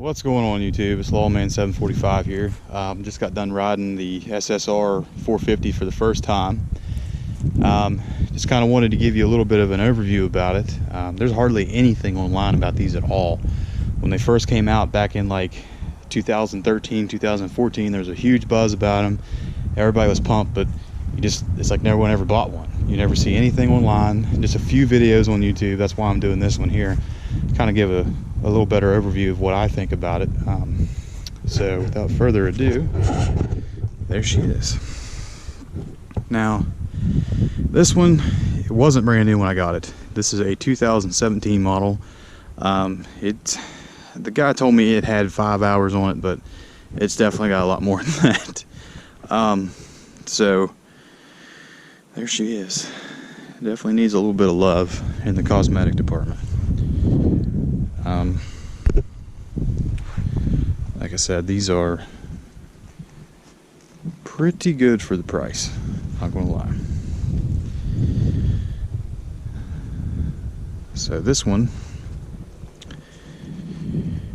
What's going on YouTube? It's Lawman745 here. Just got done riding the SSR 450 for the first time. Just kind of wanted to give you a little bit of an overview about it. There's hardly anything online about these at all. When they first came out back in like 2013, 2014, there was a huge buzz about them. Everybody was pumped, but it's like no one ever bought one. You never see anything online, just a few videos on YouTube. That's why I'm doing this one here. Kind of give a little better overview of what I think about it. So without further ado, there she is. Now, this one, it wasn't brand new when I got it. This is a 2017 model. The guy told me it had 5 hours on it, but it's definitely got a lot more than that. So there she is. Definitely needs a little bit of love in the cosmetic department. Like I said, these are pretty good for the price, not gonna lie. So this one,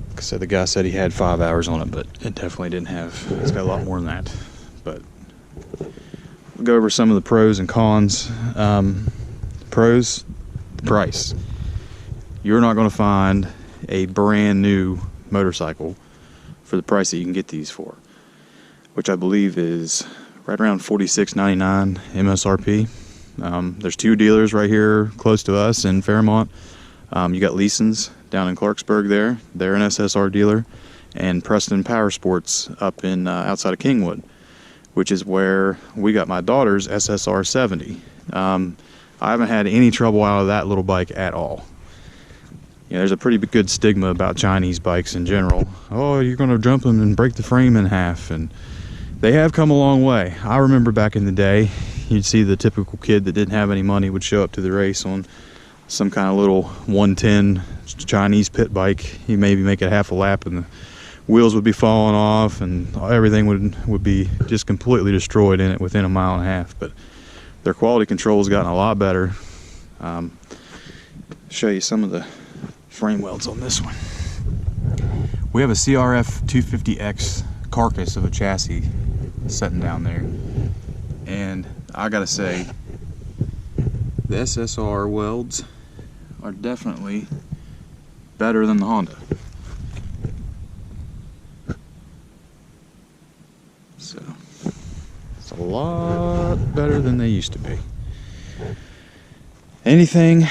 like I said, the guy said he had 5 hours on it, but it definitely didn't have. It's got a lot more than that. But we'll go over some of the pros and cons. Pros, the price. You're not going to find a brand new motorcycle for the price that you can get these for, which I believe is right around $46.99 MSRP. There's two dealers right here close to us in Fairmont. You got Leeson's down in Clarksburg there. They're an SSR dealer. And Preston Power Sports up in outside of Kingwood, which is where we got my daughter's SSR 70. I haven't had any trouble out of that little bike at all. You know, there's a pretty good stigma about Chinese bikes in general. Oh, you're going to jump them and break the frame in half. And they have come a long way. I remember back in the day, you'd see the typical kid that didn't have any money would show up to the race on some kind of little 110 Chinese pit bike. He maybe make it half a lap and the wheels would be falling off and everything would be just completely destroyed in it within a mile and a half. But their quality control has gotten a lot better. Show you some of the frame welds on this one. We have a CRF 250X carcass of a chassis sitting down there, and I gotta say the SSR welds are definitely better than the Honda. So it's a lot better than they used to be. Anything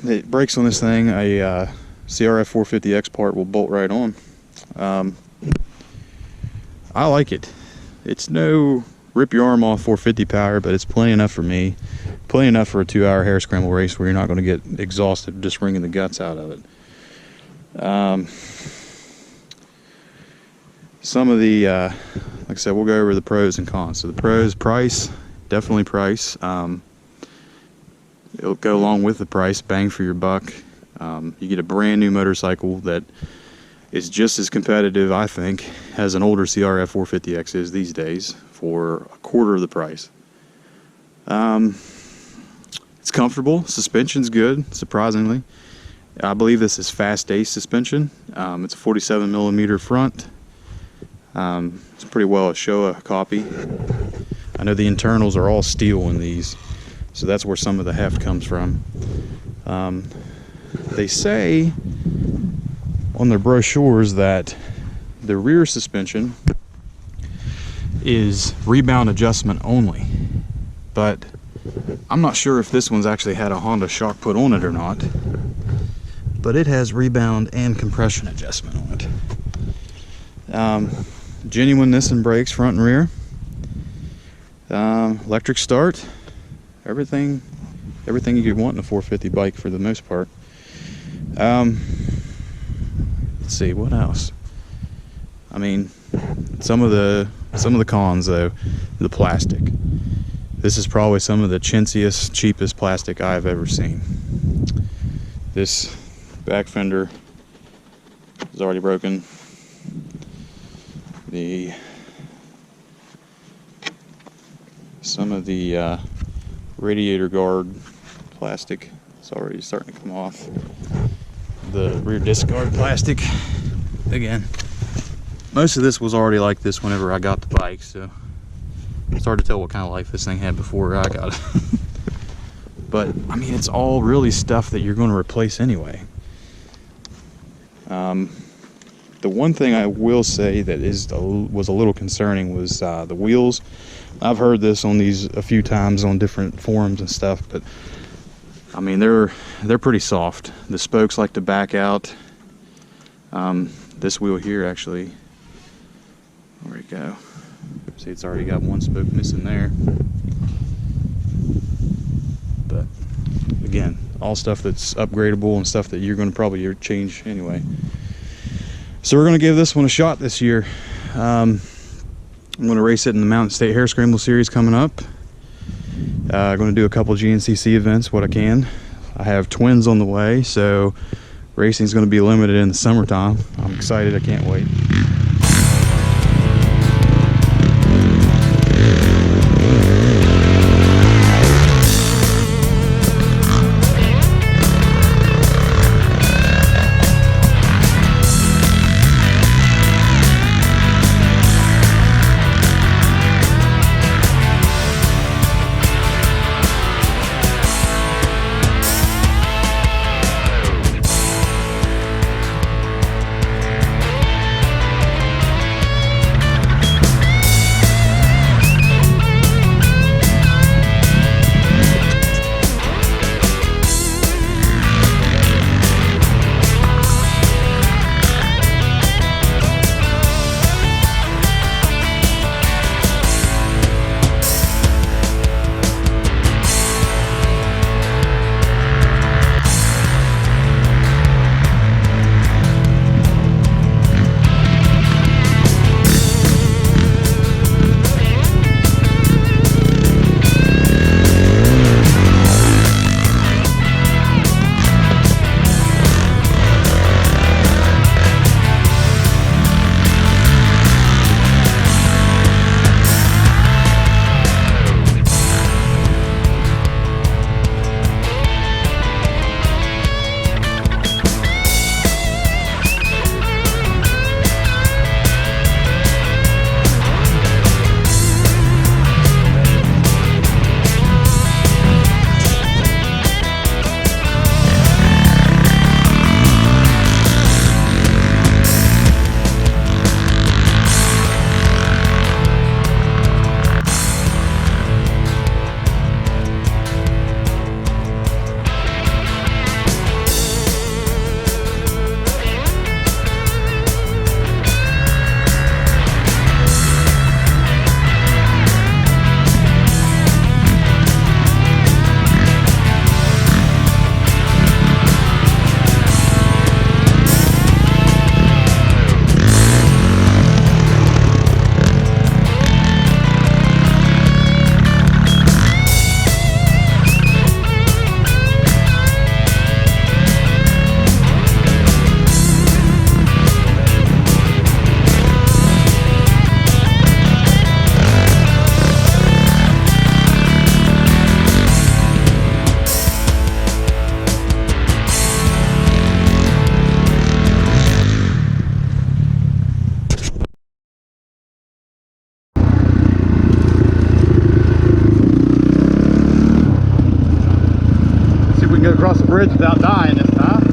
that breaks on this thing, a CRF 450X part will bolt right on. I like it. It's no rip your arm off 450 power, but it's plenty enough for me. Plenty enough for a 2-hour hare scramble race where you're not going to get exhausted just wringing the guts out of it. Some of the, like I said, we'll go over the pros and cons. So the pros, price, definitely price. It'll go along with the price, bang for your buck. You get a brand new motorcycle that is just as competitive, I think, as an older CRF 450X is these days for a quarter of the price. It's comfortable, suspension's good, surprisingly. I believe this is fast ace suspension. It's a 47mm front. It's pretty well a Showa copy. I know the internals are all steel in these, so that's where some of the heft comes from. They say on their brochures that the rear suspension is rebound adjustment only, but I'm not sure if this one's actually had a Honda shock put on it or not, but it has rebound and compression adjustment on it. Genuine Nissan brakes, front and rear. Electric start. Everything you could want in a 450 bike for the most part. Let's see what else. I mean, some of the cons though, the plastic. This is probably some of the chintziest, cheapest plastic I've ever seen. This back fender is already broken. Some of the radiator guard plastic is already starting to come off. The rear disc guard plastic again, most of this was already like this whenever I got the bike, so it's hard to tell what kind of life this thing had before I got it. But I mean, it's all really stuff that you're going to replace anyway. The one thing I will say that was a little concerning was the wheels. I've heard this on these a few times on different forums and stuff, but I mean, they're pretty soft. The spokes like to back out. This wheel here, actually, where'd it go? See, it's already got one spoke missing there. But again, all stuff that's upgradable and stuff that you're going to probably change anyway. So we're going to give this one a shot this year. I'm going to race it in the Mountain State Hare Scramble Series coming up. I'm going to do a couple GNCC events, what I can. I have twins on the way, so racing is going to be limited in the summertime. I'm excited, I can't wait. Across the bridge without dying this time.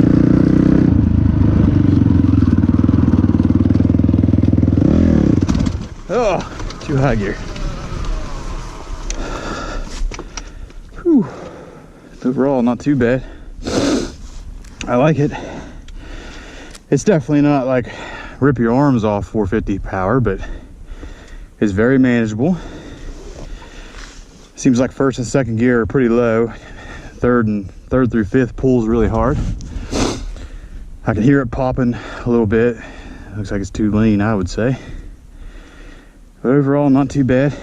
Oh, too high gear. Whew. Overall, not too bad. I like it. It's definitely not like rip your arms off 450 power, but it's very manageable. Seems like first and second gear are pretty low. Third through fifth pulls really hard. I can hear it popping a little bit. Looks like it's too lean, I would say. But overall, not too bad.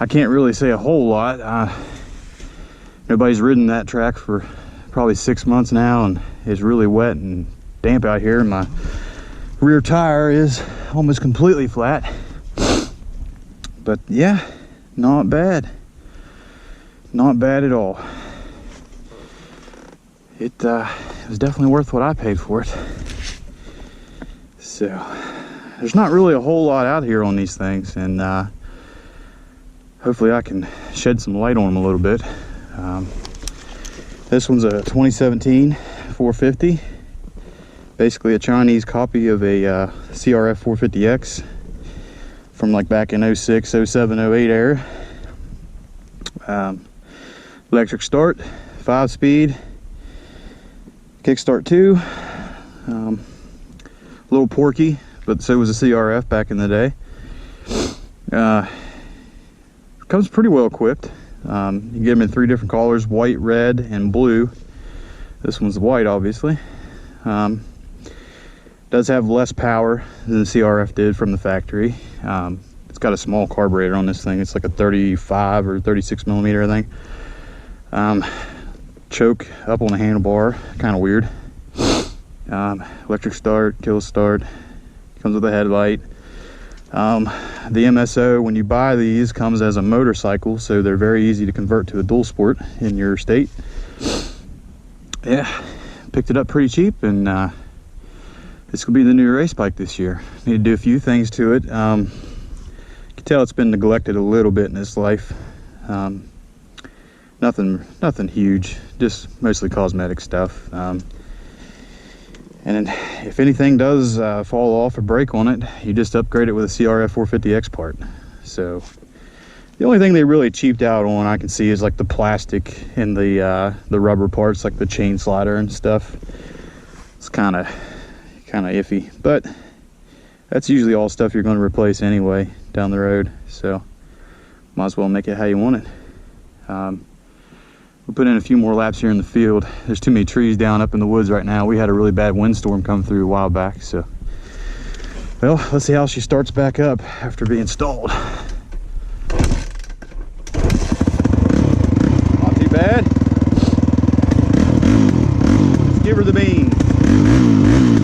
I can't really say a whole lot. Nobody's ridden that track for probably 6 months now, and it's really wet and damp out here, and my rear tire is almost completely flat. But yeah, not bad. Not bad at all. It was definitely worth what I paid for it. So there's not really a whole lot out here on these things, and hopefully I can shed some light on them a little bit. This one's a 2017 450, basically a Chinese copy of a CRF 450X from like back in 06, 07, 08 era. Electric start, 5-speed, kickstart 2. A little porky, but so was a CRF back in the day. Comes pretty well equipped. You can get them in 3 different colors: white, red, and blue. This one's white, obviously. Does have less power than the CRF did from the factory. It's got a small carburetor on this thing. It's like a 35 or 36 millimeter, I think. Choke up on the handlebar, kind of weird. Electric start, kill start, comes with a headlight. The MSO, when you buy these, comes as a motorcycle, so they're very easy to convert to a dual sport in your state. Yeah, picked it up pretty cheap, and this will be the new race bike this year. Need to do a few things to it. You can tell it's been neglected a little bit in its life. Nothing huge, just mostly cosmetic stuff. And then if anything does fall off or break on it, you just upgrade it with a CRF 450X part. So the only thing they really cheaped out on, I can see, is like the plastic and the rubber parts, like the chain slider and stuff. It's kind of iffy, but that's usually all stuff you're going to replace anyway down the road. So might as well make it how you want it. We'll put in a few more laps here in the field. There's too many trees down up in the woods right now. We had a really bad windstorm come through a while back, so. Well, let's see how she starts back up after being stalled. Not too bad. Let's give her the beans.